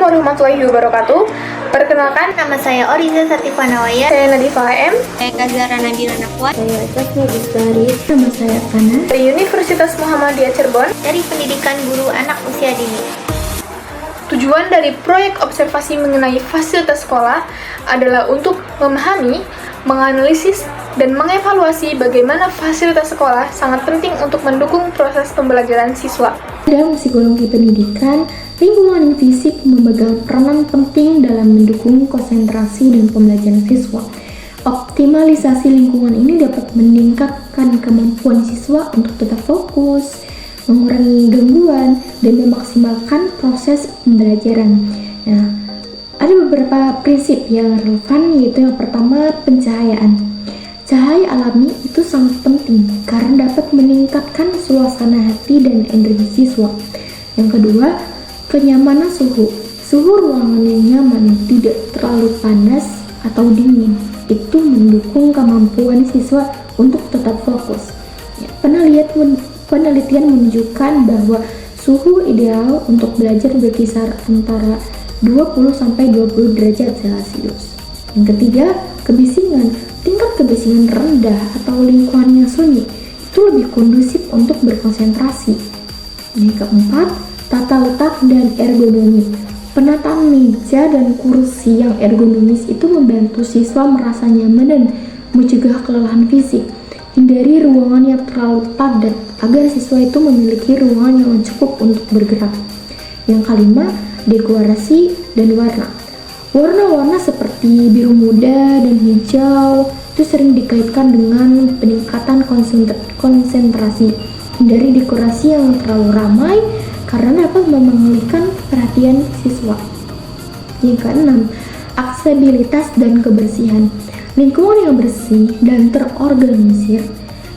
warahmatullahi wabarakatuh. Perkenalkan, Nama saya Oriza Satifah Nawaya. saya Nadifa AM Saya Kazara Nabila Nafwan Saya Tasya Bisbari. Nama saya Kana. dari Universitas Muhammadiyah Cirebon. dari Pendidikan Guru Anak Usia Dini. Tujuan dari proyek observasi mengenai fasilitas sekolah adalah untuk memahami, menganalisis, dan mengevaluasi bagaimana fasilitas sekolah sangat penting untuk mendukung proses pembelajaran siswa. Dalam psikologi pendidikan, lingkungan fisik memegang peranan penting dalam mendukung konsentrasi dan pembelajaran siswa. Optimalisasi lingkungan ini dapat meningkatkan kemampuan siswa untuk tetap fokus, mengurangi gangguan, dan memaksimalkan proses pembelajaran. Nah, ada beberapa prinsip yang relevan, yaitu yang pertama, pencahayaan. Cahaya alami itu sangat penting karena dapat meningkatkan suasana hati dan energi siswa. Yang kedua, kenyamanan suhu. Suhu ruangan yang nyaman, tidak terlalu panas atau dingin, itu mendukung kemampuan siswa untuk tetap fokus. Penelitian menunjukkan bahwa suhu ideal untuk belajar berkisar antara 20-20 derajat Celcius. Yang ketiga, kebisingan. Tingkat kebisingan rendah atau lingkungan yang sunyi itu lebih kondusif untuk berkonsentrasi. Yang keempat, tata letak dan ergonomi. Penataan meja dan kursi yang ergonomis itu membantu siswa merasa nyaman dan mencegah kelelahan fisik. Hindari ruangan yang terlalu padat agar siswa itu memiliki ruangan yang cukup untuk bergerak. Yang kelima, dekorasi dan warna. Warna-warna seperti biru muda dan hijau itu sering dikaitkan dengan peningkatan konsentrasi. Hindari dekorasi yang terlalu ramai karena dapat mengalihkan perhatian siswa. Yang keenam, aksesibilitas dan kebersihan. Lingkungan yang bersih dan terorganisir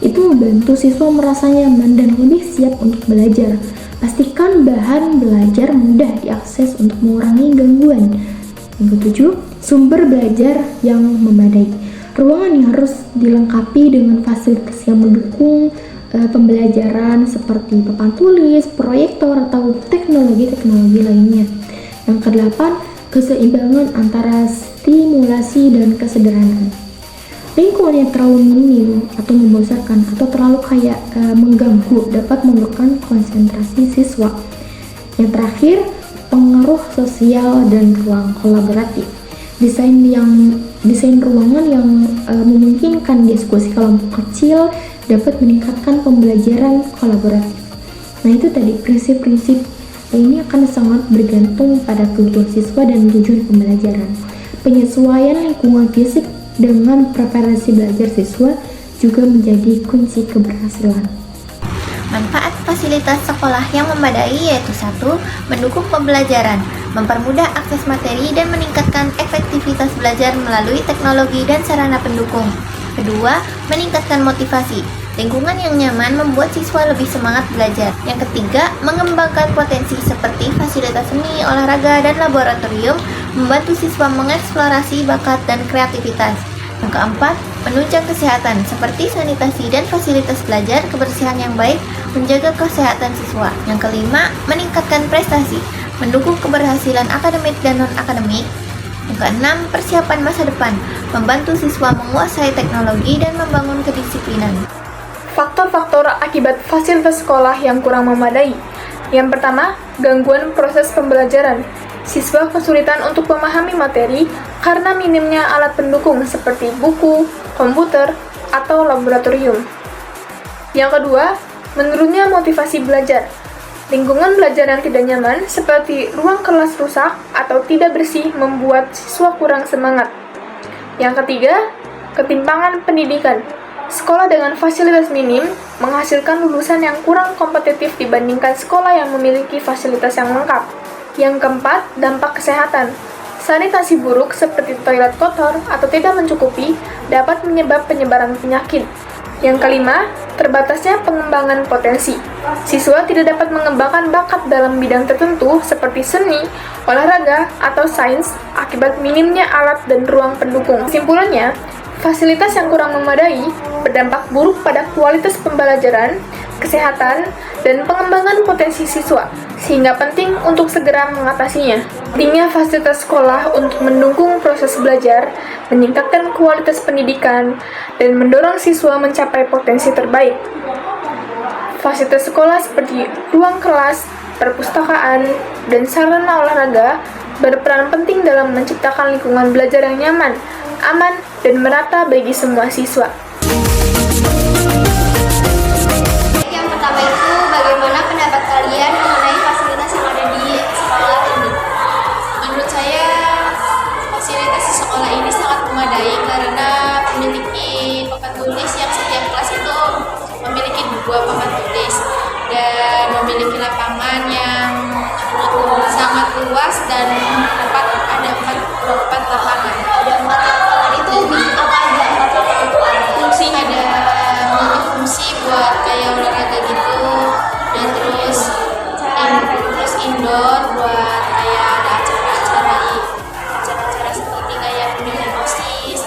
itu membantu siswa merasa nyaman dan lebih siap untuk belajar. Pastikan bahan belajar mudah diakses untuk mengurangi gangguan. Yang ketujuh, sumber belajar yang memadai. Ruangan yang harus dilengkapi dengan fasilitas yang mendukung pembelajaran seperti papan tulis, proyektor, atau teknologi-teknologi lainnya. Yang kedelapan, keseimbangan antara stimulasi dan kesederhanaan. Lingkungan yang terlalu minim atau membosankan atau terlalu mengganggu dapat menekan konsentrasi siswa. Yang terakhir, pengaruh sosial dan ruang kolaboratif. Desain ruangan yang memungkinkan diskusi kelompok kecil dapat meningkatkan pembelajaran kolaboratif. Nah, itu tadi prinsip-prinsip ini akan sangat bergantung pada kebutuhan siswa dan tujuan pembelajaran. Penyesuaian lingkungan fisik dengan preferensi belajar siswa juga menjadi kunci keberhasilan. Manfaat fasilitas sekolah yang memadai yaitu 1. Mendukung pembelajaran, mempermudah akses materi dan meningkatkan efektivitas belajar melalui teknologi dan sarana pendukung. 2. Meningkatkan motivasi. Lingkungan yang nyaman membuat siswa lebih semangat belajar. Yang ketiga, mengembangkan potensi seperti fasilitas seni, olahraga, dan laboratorium, membantu siswa mengeksplorasi bakat dan kreativitas. Yang keempat, menunjang kesehatan seperti sanitasi dan fasilitas belajar, kebersihan yang baik, menjaga kesehatan siswa. Yang kelima, meningkatkan prestasi, mendukung keberhasilan akademik dan non-akademik. Yang keenam, persiapan masa depan, membantu siswa menguasai teknologi dan membangun kedisiplinan. Faktor-faktor akibat fasilitas sekolah yang kurang memadai. Yang pertama, gangguan proses pembelajaran. Siswa kesulitan untuk memahami materi karena minimnya alat pendukung seperti buku, komputer, atau laboratorium. Yang kedua, menurunnya motivasi belajar. Lingkungan belajar yang tidak nyaman seperti ruang kelas rusak atau tidak bersih membuat siswa kurang semangat. Yang ketiga, ketimpangan pendidikan. Sekolah dengan fasilitas minim menghasilkan lulusan yang kurang kompetitif dibandingkan sekolah yang memiliki fasilitas yang lengkap. Yang keempat, dampak kesehatan. Sanitasi buruk seperti toilet kotor atau tidak mencukupi dapat menyebabkan penyebaran penyakit. Yang kelima, terbatasnya pengembangan potensi. Siswa tidak dapat mengembangkan bakat dalam bidang tertentu seperti seni, olahraga, atau sains akibat minimnya alat dan ruang pendukung. Kesimpulannya, fasilitas yang kurang memadai berdampak buruk pada kualitas pembelajaran, kesehatan, dan pengembangan potensi siswa, sehingga penting untuk segera mengatasinya. Pentingnya fasilitas sekolah untuk mendukung proses belajar, meningkatkan kualitas pendidikan, dan mendorong siswa mencapai potensi terbaik. Fasilitas sekolah seperti ruang kelas, perpustakaan, dan sarana olahraga berperan penting dalam menciptakan lingkungan belajar yang nyaman, aman, dan merata bagi semua siswa. Yang pertama itu, bagaimana pendapat kalian mengenai fasilitas yang ada di sekolah ini? Menurut saya, fasilitas di sekolah ini sangat memadai karena memiliki papan tulis yang setiap kelas itu memiliki 2 papan tulis dan memiliki lapangan yang sangat luas dan ada 4 lapangan. Ada 4 lapangan itu apa aja? Fungsinya ada multifungsi buat kayak olahraga gitu, dan terus indoor buat kayak ada acara-acara seperti kayak pemilihan OSIS.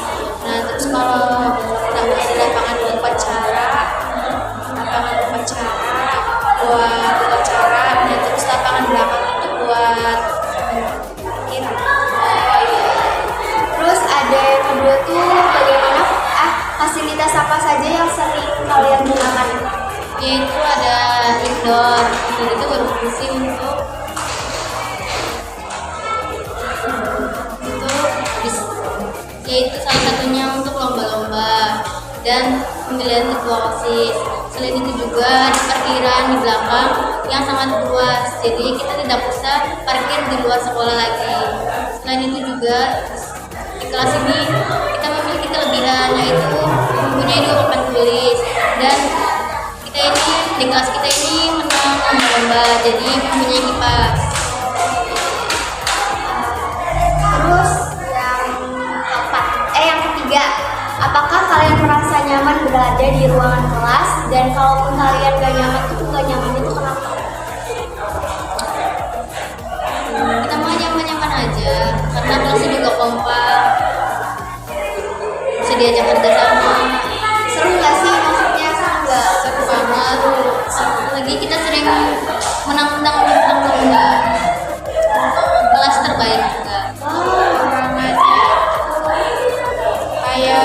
Nah terus kalau ada lapangan upacara buat upacara, dan terus lapangan belakang itu buat kira. Terus ada yang kedua tuh, bagaimana fasilitas apa saja yang sering kalian gunakan? Yaitu ada indoor itu berfungsi untuk yaitu salah satunya untuk lomba-lomba dan pemilihan ketua OSIS. Selain itu juga ada parkiran di belakang yang sangat luas, jadi kita tidak usah parkir di luar sekolah lagi. Selain itu juga di kelas ini kita memiliki kelebihan, yaitu mempunyai 2 papan tulis, dan di kelas kita ini menang lomba, jadi mempunyai kipas. Terus yang ketiga, apakah kalian merasa nyaman berada di ruangan kelas? Dan kalaupun kalian gak nyaman itu kenapa? Kita mah nyaman-nyaman aja, karena kelasnya juga kompak, bisa diajak kerjasama. Seru gak sih? Maksudnya seru gak? Seru banget. Lagi kita sering menang-menang lomba kelas terbaik juga. Orang aja kayak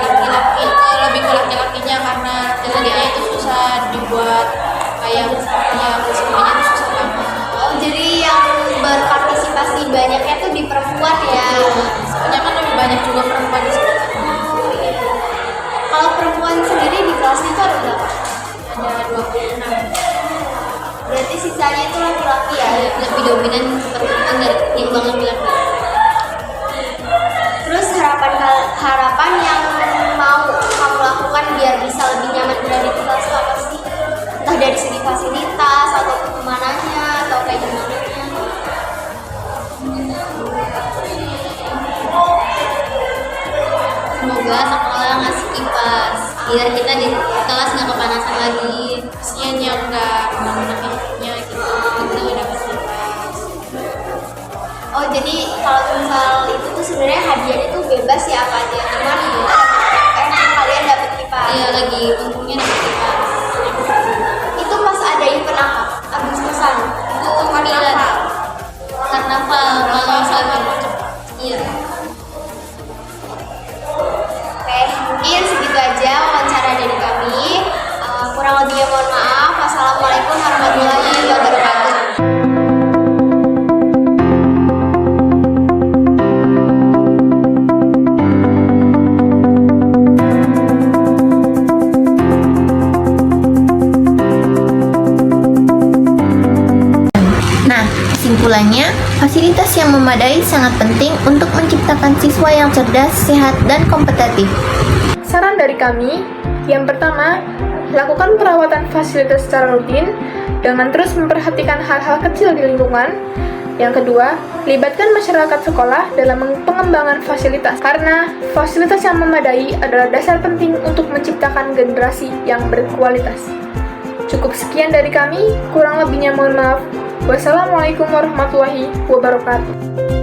laki-laki, lebih ke laki-lakinya, karena jadinya itu susah dibuat kayak musiknya itu susah banget. Oh, jadi yang berpartisipasi banyaknya tuh di perempuan ya? Soalnya kan lebih banyak juga perempuan di sekolah. Kalau perempuan sendiri di kelasnya itu ada berapa? Ada 26. Berarti sisanya itu laki-laki ya? Lebih dominan perempuan dari ketimbang laki-laki. Terus harapan yang mau kamu lakukan biar bisa lebih nyaman berada di kelas itu apa sih? Entah dari segi fasilitas atau kemananya atau kayak gimana? Semoga sekolah ngasih kipas biar kita di kelas nggak kepanasan lagi, kesiannya nggak kemana-mana pintunya gitu, kita nggak dapat kipas. Oh, jadi kalau misal itu tuh sebenarnya hadiahnya tuh bebas ya apa aja, cuman kalian dapat kipas. Iya, lagi untungnya dapat kipas. Itu pas ada event apa? Agustusan. Itu karnaval kalau misalnya iya. Oke, mungkin segitu aja wawancara dari kami. Kurang lebihnya mohon maaf. Wassalamualaikum warahmatullahi wabarakatuh. Nah, kesimpulannya, fasilitas yang memadai sangat penting untuk menciptakan siswa yang cerdas, sehat, dan kompetitif. Saran dari kami, yang pertama, lakukan perawatan fasilitas secara rutin dengan terus memperhatikan hal-hal kecil di lingkungan. Yang kedua, libatkan masyarakat sekolah dalam pengembangan fasilitas, karena fasilitas yang memadai adalah dasar penting untuk menciptakan generasi yang berkualitas. Cukup sekian dari kami, kurang lebihnya mohon maaf. Wassalamualaikum warahmatullahi wabarakatuh.